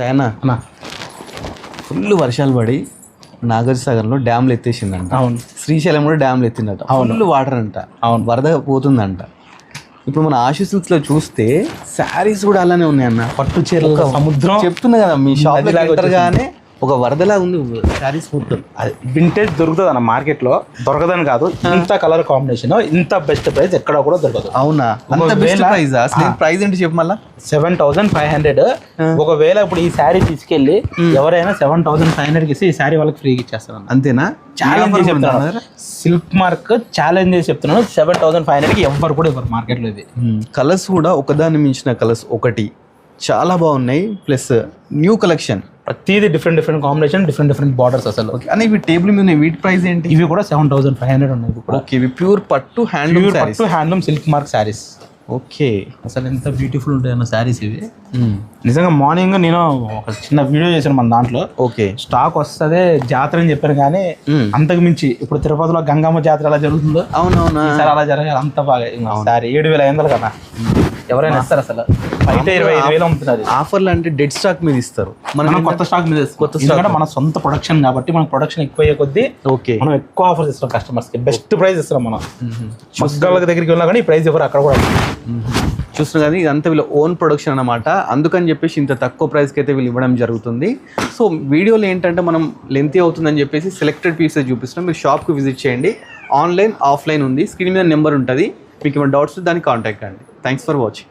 సరేనా అన్నా ఫుల్ వర్షాలు పడి నాగార్జునసాగర్లో డ్యామ్లు ఎత్తేసిందంట. అవును. శ్రీశైలం కూడా డ్యామ్లు ఎత్తిందట. ఫుల్ వాటర్ అంట. అవును. వరద పోతుందంట. ఇప్పుడు మన ఆశీస్ సిల్క్స్లో చూస్తే శారీస్ కూడా అలానే ఉన్నాయన్న. పట్టు చీరల సముద్రం చెప్తున్నా కదా, మీ షాప్ ఎంటర్గానే ఒక వరదలా ఉంది శారీస్ మొత్తం. అది వింటేజ్ దొరుకుతుంది అన్న మార్కెట్లో, దొరకదని కాదు. ఇంత కలర్ కాంబినేషన్, ఇంత బెస్ట్ ప్రైస్ ఎక్కడ కూడా దొరకదు. అవునా? అంత బెస్ట్ ప్రైస్? అసలు ప్రైస్ ఏంటి చెప్పు మళ్ళా. 7,500. ఒకవేళ ఇప్పుడు ఈ శారీ తీసుకెళ్ళి ఎవరైనా 7,500కి ఇస్తే ఈ శారీ వాళ్ళకి ఫ్రీగా ఇచ్చేస్తాను. అంతేనా? ఛాలెంజ్ చేసి చెప్తున్నాను, సిల్క్ మార్క్ ఛాలెంజ్ చేసి చెప్తున్నాను. 7,500కి ఎవ్వరు కూడా ఇవ్వరు మార్కెట్లో. ఇది కలర్స్ కూడా ఒకదాన్ని మించిన కలర్స్ ఒకటి చాలా బాగున్నాయి. ప్లస్ న్యూ కలెక్షన్, ప్రతిదీ డిఫరెంట్ కాంబినేషన్, డిఫరెంట్ బార్డర్స్. అసలు అని ఇవి టేబుల్ మీద వీటి ప్రైస్ ఏంటి? ఇవి కూడా 7,500 ఉన్నాయి. ఓకే, ఇవి ప్యూర్ పట్టు handloom silk mark saris. Okay, అసలు ఎంత బ్యూటిఫుల్ ఉంటాయన్న శారీస్ ఇవి. నిజంగా మార్నింగ్ నేను ఒక చిన్న వీడియో చేశాను మన దాంట్లో. ఓకే, స్టాక్ వస్తుంది జాతర అని చెప్పారు, కానీ అంతకు మించి ఇప్పుడు తిరుపతిలో గంగమ్మ జాతర ఎలా జరుగుతుందో అవునవునా అలా జరగాలి. అంత బాగా శారీ 7,500 కదా, ఎవరైనా ఇస్తారు. అసలు బయట 25,000 అమ్ముతున్నారు. ఆఫర్లు అంటే డెడ్ స్టాక్ మీద ఇస్తారు, మనం కొత్త స్టాక్ మీద. ఎందుకంటే మన సొంత ప్రొడక్షన్ కాబట్టి మన ప్రొడక్షన్ ఎక్కువ అయ్యే కొద్దీ ఓకే మనం ఎక్కువ ఆఫర్స్ ఇస్తాం కస్టమర్స్ కి. బెస్ట్ ప్రైస్ ఇస్తాం మనం. మగ్గాల దగ్గరికి వెళ్ళినా కానీ ఈ ప్రైస్ ఎవరు అక్కడ కూడా చూస్తున్నారు కదా. ఇదంతా వీళ్ళ ఓన్ ప్రొడక్షన్ అనమాట. అందుకని చెప్పేసి ఇంత తక్కువ ప్రైస్కి అయితే వీళ్ళు ఇవ్వడం జరుగుతుంది. సో వీడియోలో ఏంటంటే మనం లెంతీ అవుతుందని చెప్పేసి సెలెక్టెడ్ పీసెస్ చూపిస్తున్నాం. మీరు షాప్కి విజిట్ చేయండి. ఆన్లైన్ ఆఫ్లైన్ ఉంది. స్క్రీన్ మీద నెంబర్ ఉంటుంది. మీకు ఏమైనా డౌట్స్ దాన్ని కాంటాక్ట్ అండి. Thanks for watching.